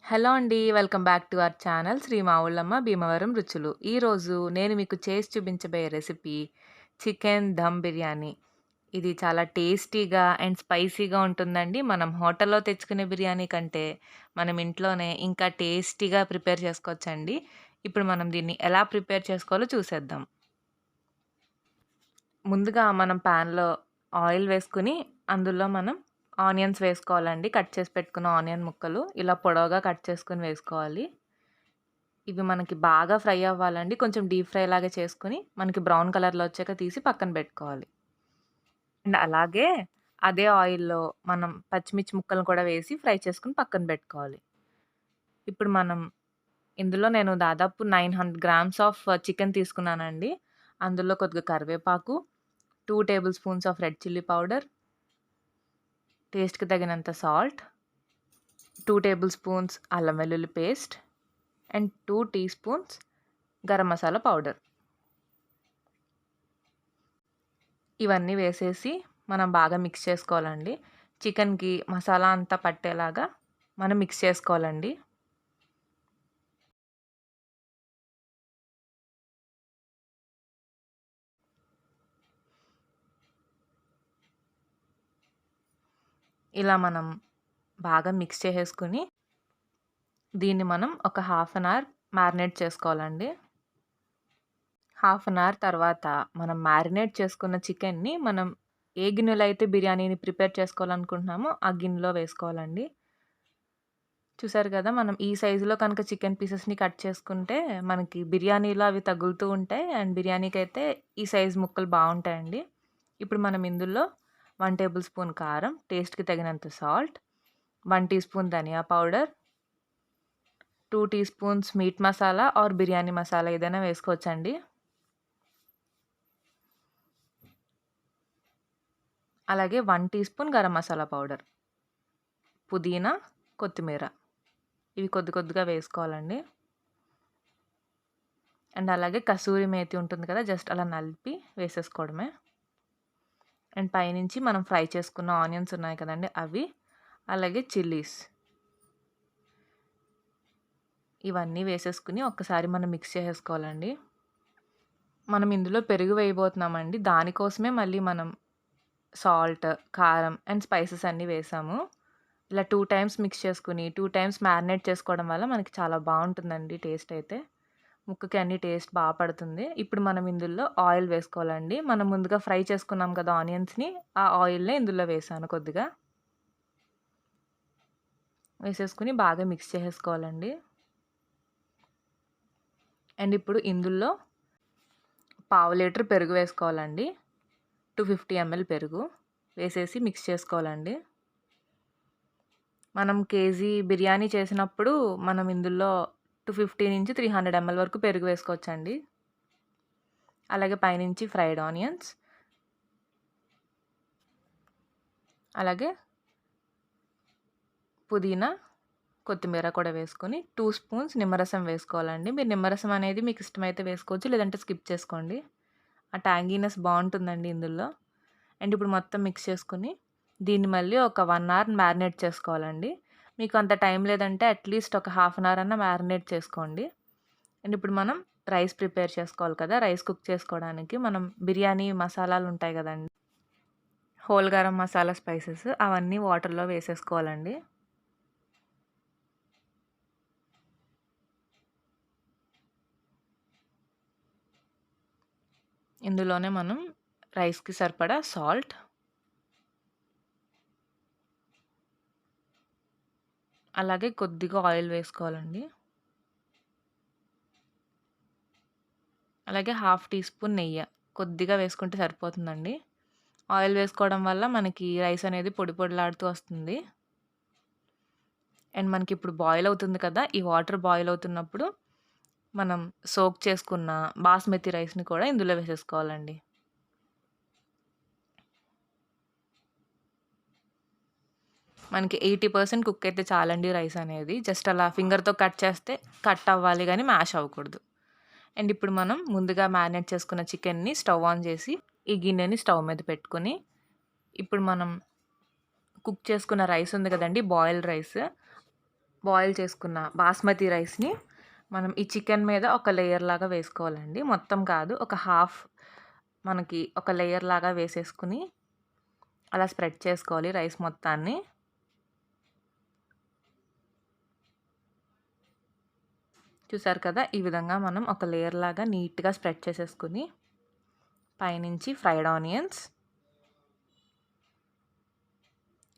Hello అండి. Welcome back to our channel Shri Mavullamma Bhimavaram రుచులు. ఈరోజు నేను మీకు చేసి చూపించబోయే రెసిపీ చికెన్ దమ్ బిర్యానీ. ఇది చాలా టేస్టీగా అండ్ స్పైసీగా ఉంటుందండి. మనం హోటల్‌లో తెచ్చుకునే బిర్యానీ కంటే మనం ఇంట్లోనే ఇంకా టేస్టీగా ప్రిపేర్ చేసుకోవచ్చండి. ఇప్పుడు మనం దీన్ని ఎలా ప్రిపేర్ చేసుకోవాలో చూసేద్దాం. ముందుగా మనం ప్యాన్‌లో ఆయిల్ వేసుకొని అందులో మనం ఆనియన్స్ వేసుకోవాలండి. కట్ చేసి పెట్టుకున్న ఆనియన్ ముక్కలు ఇలా పొడవుగా కట్ చేసుకొని వేసుకోవాలి. ఇవి మనకి బాగా ఫ్రై అవ్వాలండి. కొంచెం డీప్ ఫ్రై లాగా చేసుకొని మనకి బ్రౌన్ కలర్‌లో వచ్చాక తీసి పక్కన పెట్టుకోవాలి. అండ్ అలాగే అదే ఆయిల్‌లో మనం పచ్చిమిర్చి ముక్కలను కూడా వేసి ఫ్రై చేసుకొని పక్కన పెట్టుకోవాలి. ఇప్పుడు మనం ఇందులో నేను దాదాపు 900 గ్రామ్స్ ఆఫ్ చికెన్ తీసుకున్నానండి. అందులో కొద్దిగా కరివేపాకు, 2 tablespoons of red chilli powder, టేస్ట్‌కి తగినంత సాల్ట్, 2 టేబుల్ స్పూన్స్ అల్లం వెల్లుల్లి paste and 2 teaspoons garam masala powder. ఇవన్నీ వేసేసి మనం బాగా మిక్స్ చేసుకోవాలండి. చికెన్‌కి మసాలా అంతా పట్టేలాగా మనం మిక్స్ చేసుకోవాలండి. ఇలా మనం బాగా మిక్స్ చేసేసుకొని దీన్ని మనం ఒక హాఫ్ అన్ అవర్ మ్యారినేట్ చేసుకోవాలండి. హాఫ్ అన్ అవర్ తర్వాత మనం మ్యారినేట్ చేసుకున్న చికెన్‌ని మనం ఏ గిన్నెలో అయితే బిర్యానీని ప్రిపేర్ చేసుకోవాలనుకుంటున్నామో ఆ గిన్నెలో వేసుకోవాలండి. చూసారు కదా! మనం ఈ సైజులో కనుక చికెన్ పీసెస్‌ని కట్ చేసుకుంటే మనకి బిర్యానీలో అవి తగులుతూ ఉంటాయి. అండ్ బిర్యానీకైతే ఈ సైజ్ ముక్కలు బావుంటాయండి. ఇప్పుడు మనం ఇందులో 1 టేబుల్ స్పూన్ కారం, టేస్ట్‌కి తగినంత సాల్ట్, 1 టీ స్పూన్ ధనియా powder, 2 teaspoons meat masala or biryani masala ఏదైనా వేసుకోవచ్చండి. అలాగే 1 teaspoon garam masala powder, పుదీనా, కొత్తిమీర ఇవి కొద్ది కొద్దిగా వేసుకోవాలండి. అండ్ అలాగే కసూరి మేతి ఉంటుంది కదా! జస్ట్ అలా నలిపి వేసేసుకోవడమే. అండ్ పైనుంచి మనం ఫ్రై చేసుకున్న ఆనియన్స్ ఉన్నాయి కదండీ! అవి, అలాగే చిల్లీస్ ఇవన్నీ వేసేసుకొని ఒక్కసారి మనం మిక్స్ చేసేసుకోవాలండి. మనం ఇందులో పెరుగు వేయబోతున్నామండి. దానికోసమే మళ్ళీ మనం సాల్ట్, కారం అండ్ స్పైసెస్ అన్నీ వేసాము. ఇలా 2 టైమ్స్ మిక్స్ చేసుకొని, 2 టైమ్స్ మ్యారినేట్ చేసుకోవడం వల్ల మనకి చాలా బావుంటుందండి టేస్ట్ అయితే. ముక్కకి అన్ని టేస్ట్ పడుతుంది. ఇప్పుడు మనం ఇందులో ఆయిల్ వేసుకోవాలండి. మనం ముందుగా ఫ్రై చేసుకున్నాం కదా ఆనియన్స్‌ని, ఆ ఆయిల్‌నే ఇందులో వేసాను కొద్దిగా. వేసేసుకొని బాగా మిక్స్ చేసేసుకోవాలండి. అండ్ ఇప్పుడు ఇందులో పావు లీటర్ పెరుగు వేసుకోవాలండి. 250 ఎంఎల్ పెరుగు వేసేసి మిక్స్ చేసుకోవాలండి. మనం కేజీ బిర్యానీ చేసినప్పుడు మనం ఇందులో 250-300 ఎంఎల్ వరకు పెరుగు వేసుకోవచ్చండి. అలాగే పైనుంచి ఫ్రైడ్ ఆనియన్స్, అలాగే పుదీనా, కొత్తిమీర కూడా వేసుకొని 2 స్పూన్స్ నిమ్మరసం వేసుకోవాలండి. మీరు నిమ్మరసం అనేది మీకు ఇష్టమైతే వేసుకోవచ్చు. లేదంటే స్కిప్ చేసుకోండి. ఆ ట్యాంగీనెస్ బావుంటుందండి ఇందులో. అండ్ ఇప్పుడు మొత్తం మిక్స్ చేసుకొని దీన్ని మళ్ళీ ఒక 1 అవర్ మ్యారినేట్ చేసుకోవాలండి. మీకు అంత టైం లేదంటే అట్‌లీస్ట్ ఒక హాఫ్ అన్ అవర్ అన్నా మ్యారినేట్ చేసుకోండి. అండ్ ఇప్పుడు మనం రైస్ ప్రిపేర్ చేసుకోవాలి కదా! రైస్ కుక్ చేసుకోవడానికి మనం బిర్యానీ మసాలాలు ఉంటాయి కదండీ! హోల్ గరం మసాలా స్పైసెస్ అవన్నీ వాటర్‌లో వేసేసుకోవాలండి. ఇందులోనే మనం రైస్‌కి సరిపడా సాల్ట్, అలాగే కొద్దిగా ఆయిల్ వేసుకోవాలండి. అలాగే హాఫ్ టీ స్పూన్ నెయ్యి కొద్దిగా వేసుకుంటే సరిపోతుందండి. ఆయిల్ వేసుకోవడం వల్ల మనకి రైస్ అనేది పొడి పొడిలాడుతూ వస్తుంది. అండ్ మనకిప్పుడు బాయిల్ అవుతుంది కదా! ఈ వాటర్ బాయిల్ అవుతున్నప్పుడు మనం సోక్ చేసుకున్న బాస్మతి రైస్‌ని కూడా ఇందులో వేసేసుకోవాలండి. మనకి 80% కుక్ అయితే చాలండి రైస్ అనేది. జస్ట్ అలా ఫింగర్‌తో కట్ చేస్తే కట్ అవ్వాలి గానీ మ్యాష్ అవ్వకూడదు. అండ్ ఇప్పుడు మనం ముందుగా మ్యారినేట్ చేసుకున్న చికెన్‌ని స్టవ్ ఆన్ చేసి, ఈ గిన్నెని స్టవ్ మీద పెట్టుకొని, ఇప్పుడు మనం కుక్ చేసుకున్న రైస్ ఉంది కదండీ! బాయిల్డ్ రైస్ బాయిల్ చేసుకున్న బాస్మతి రైస్‌ని మనం ఈ చికెన్ మీద ఒక లేయర్ లాగా వేసుకోవాలండి. మొత్తం కాదు, ఒక హాఫ్ మనకి ఒక లేయర్ లాగా వేసేసుకుని అలా స్ప్రెడ్ చేసుకోవాలి రైస్ మొత్తాన్ని. చూసారు కదా! ఈ విధంగా మనం ఒక లేయర్ లాగా నీట్‌గా స్ప్రెడ్ చేసేసుకుని పైనుంచి ఫ్రైడ్ ఆనియన్స్,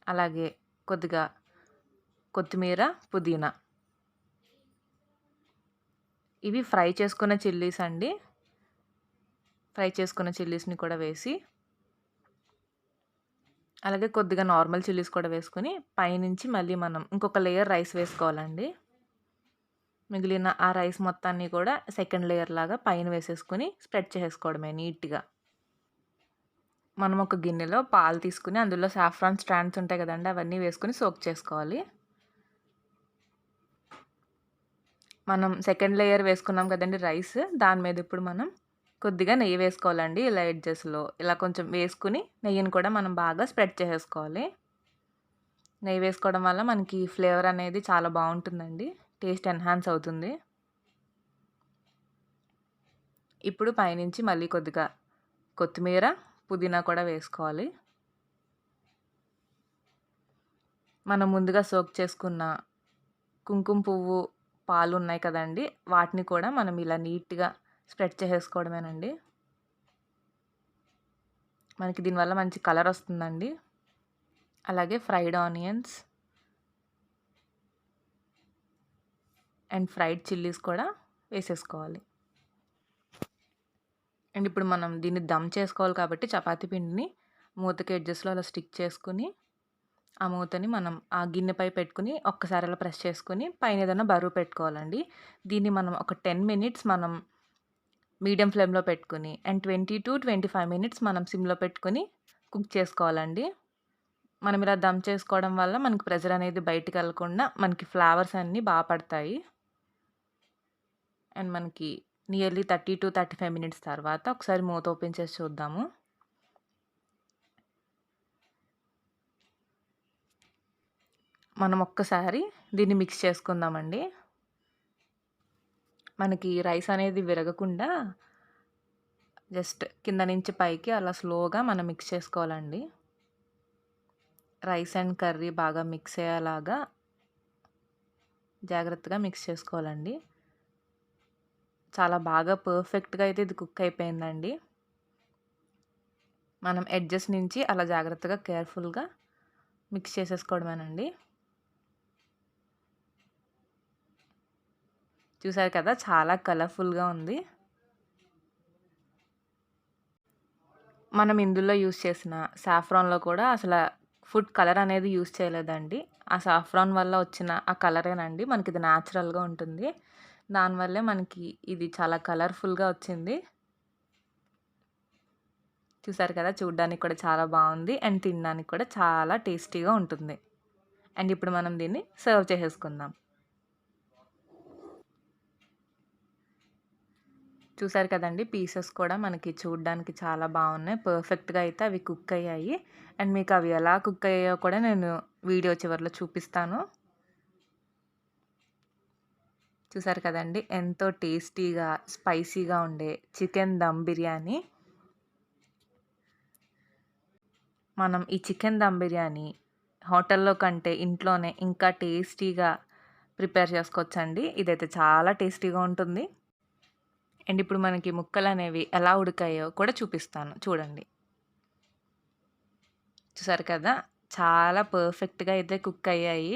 అలాగే కొద్దిగా కొత్తిమీర, పుదీనా, ఇవి ఫ్రై చేసుకున్న చిల్లీస్ అండి. ఫ్రై చేసుకున్న చిల్లీస్‌ని కూడా వేసి, అలాగే కొద్దిగా నార్మల్ చిల్లీస్ కూడా వేసుకొని పైనుంచి మళ్ళీ మనం ఇంకొక లేయర్ రైస్ వేసుకోవాలండి. మిగిలిన ఆ రైస్ మొత్తాన్ని కూడా సెకండ్ లేయర్ లాగా పైన వేసేసుకొని స్ప్రెడ్ చేసేసుకోవడమే నీట్‌గా. మనం ఒక గిన్నెలో పాలు తీసుకుని అందులో సాఫ్రాన్ స్ట్రాండ్స్ ఉంటాయి కదండీ! అవన్నీ వేసుకొని సోక్ చేసుకోవాలి. మనం సెకండ్ లేయర్ వేసుకున్నాం కదండీ రైస్, దాని మీద ఇప్పుడు మనం కొద్దిగా నెయ్యి వేసుకోవాలండి. ఇలా ఎడ్జెస్‌లో ఇలా కొంచెం వేసుకుని నెయ్యిని కూడా మనం బాగా స్ప్రెడ్ చేసేసుకోవాలి. నెయ్యి వేసుకోవడం వల్ల మనకి ఫ్లేవర్ అనేది చాలా బాగుంటుందండి. టేస్ట్ ఎన్హాన్స్ అవుతుంది. ఇప్పుడు పైనుంచి మళ్ళీ కొద్దిగా కొత్తిమీర, పుదీనా కూడా వేసుకోవాలి. మనం ముందుగా సోక్ చేసుకున్న కుంకుమ పువ్వు పాలు ఉన్నాయి కదండీ! వాటిని కూడా మనం ఇలా నీట్‌గా స్ప్రెడ్ చేసేసుకోవడమేనండి. మనకి దీనివల్ల మంచి కలర్ వస్తుందండి. అలాగే fried onions and fried chillies కూడా వేసేసుకోవాలి. అండ్ ఇప్పుడు మనం దీన్ని దమ్ చేసుకోవాలి కాబట్టి చపాతీ పిండిని మూతకి ఎడ్జెస్‌లో అలా స్టిక్ చేసుకుని, ఆ మూతని మనం ఆ గిన్నెపై పెట్టుకుని ఒక్కసారి అలా ప్రెస్ చేసుకొని పైన ఏదైనా బరువు పెట్టుకోవాలండి. దీన్ని మనం ఒక 10 మినిట్స్ మనం మీడియం ఫ్లేమ్‌లో పెట్టుకొని అండ్ 20-25 మినిట్స్ మనం సిమ్‌లో పెట్టుకొని కుక్ చేసుకోవాలండి. మనం ఇలా దమ్ చేసుకోవడం వల్ల మనకి ప్రెషర్ అనేది బయటికెళ్ళకుండా మనకి ఫ్లేవర్స్ అన్నీ పడతాయి. అండ్ మనకి నియర్లీ 30-35 మినిట్స్ తర్వాత ఒకసారి మూత ఓపెన్ చేసి చూద్దాము. మనం ఒక్కసారి దీన్ని మిక్స్ చేసుకుందామండి. మనకి రైస్ అనేది విరగకుండా జస్ట్ కింద నుంచి పైకి అలా స్లోగా మనం మిక్స్ చేసుకోవాలండి. రైస్ అండ్ కర్రీ బాగా మిక్స్ అయ్యేలాగా జాగ్రత్తగా మిక్స్ చేసుకోవాలండి. చాలా బాగా పర్ఫెక్ట్‌గా అయితే ఇది కుక్ అయిపోయిందండి. మనం ఎడ్జెస్ నుంచి అలా జాగ్రత్తగా కేర్‌ఫుల్‌గా మిక్స్ చేసేసుకోవడమేనండి. చూసారు కదా! చాలా కలర్‌ఫుల్‌గా ఉంది. మనం ఇందులో యూజ్ చేసిన సాఫ్రాన్‌లో కూడా అసల ఫుడ్ కలర్ అనేది యూజ్ చేయలేదండి. ఆ సాఫ్రాన్ వల్ల వచ్చిన ఆ కలరేనండి మనకిది న్యాచురల్‌గా ఉంటుంది. దానివల్లే మనకి ఇది చాలా కలర్‌ఫుల్‌గా వచ్చింది. చూసారు కదా! చూడ్డానికి కూడా చాలా బావుంది. అండ్ తినడానికి కూడా చాలా టేస్టీగా ఉంటుంది. అండ్ ఇప్పుడు మనం దీన్ని సర్వ్ చేసేసుకుందాం. చూసారు కదండీ! పీసెస్ కూడా మనకి చూడ్డానికి చాలా బావున్నాయి. పర్ఫెక్ట్‌గా అయితే అవి కుక్ అయ్యాయి. అండ్ మీకు అవి ఎలా కుక్ అయ్యాయో కూడా నేను వీడియో చివరిలో చూపిస్తాను. చూసారు కదండీ! ఎంతో టేస్టీగా, స్పైసీగా ఉండే చికెన్ దమ్ బిర్యానీ. మనం ఈ చికెన్ దమ్ బిర్యానీ హోటల్‌లో కంటే ఇంట్లోనే ఇంకా టేస్టీగా ప్రిపేర్ చేసుకోవచ్చండి. ఇదైతే చాలా టేస్టీగా ఉంటుంది. అండ్ ఇప్పుడు మనకి ముక్కలనేవి ఎలా ఉడికాయో కూడా చూపిస్తాను చూడండి. చూసారు కదా! చాలా పర్ఫెక్ట్‌గా అయితే కుక్ అయ్యాయి.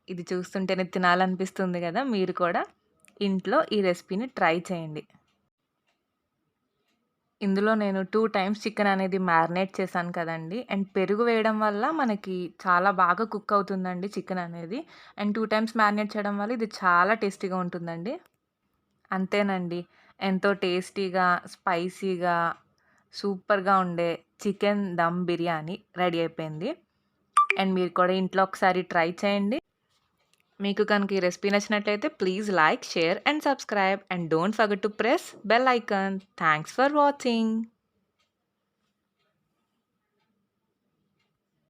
ఇది చూస్తుంటేనే తినాలనిపిస్తుంది గదా! మీరు కూడా ఇంట్లో ఈ రెసిపీని ట్రై చేయండి. ఇందులో నేను 2 టైమ్స్ చికెన్ అనేది మ్యారినేట్ చేశాను కదండీ! అండ్ పెరుగు వేయడం వల్ల మనకి చాలా బాగా కుక్ అవుతుందండి చికెన్ అనేది. అండ్ 2 టైమ్స్ మ్యారినేట్ చేయడం వల్ల ఇది చాలా టేస్టీగా ఉంటుందండి. అంతేనండి. ఎంతో టేస్టీగా, స్పైసీగా, సూపర్‌గా ఉండే చికెన్ దమ్ బిర్యానీ రెడీ అయిపోయింది. అండ్ మీరు కూడా ఇంట్లో ఒకసారి ట్రై చేయండి. మీకు కనుక ఈ రెసిపీ నచ్చినట్లయితే please like, share and subscribe. And don't forget to press bell icon. Thanks for watching.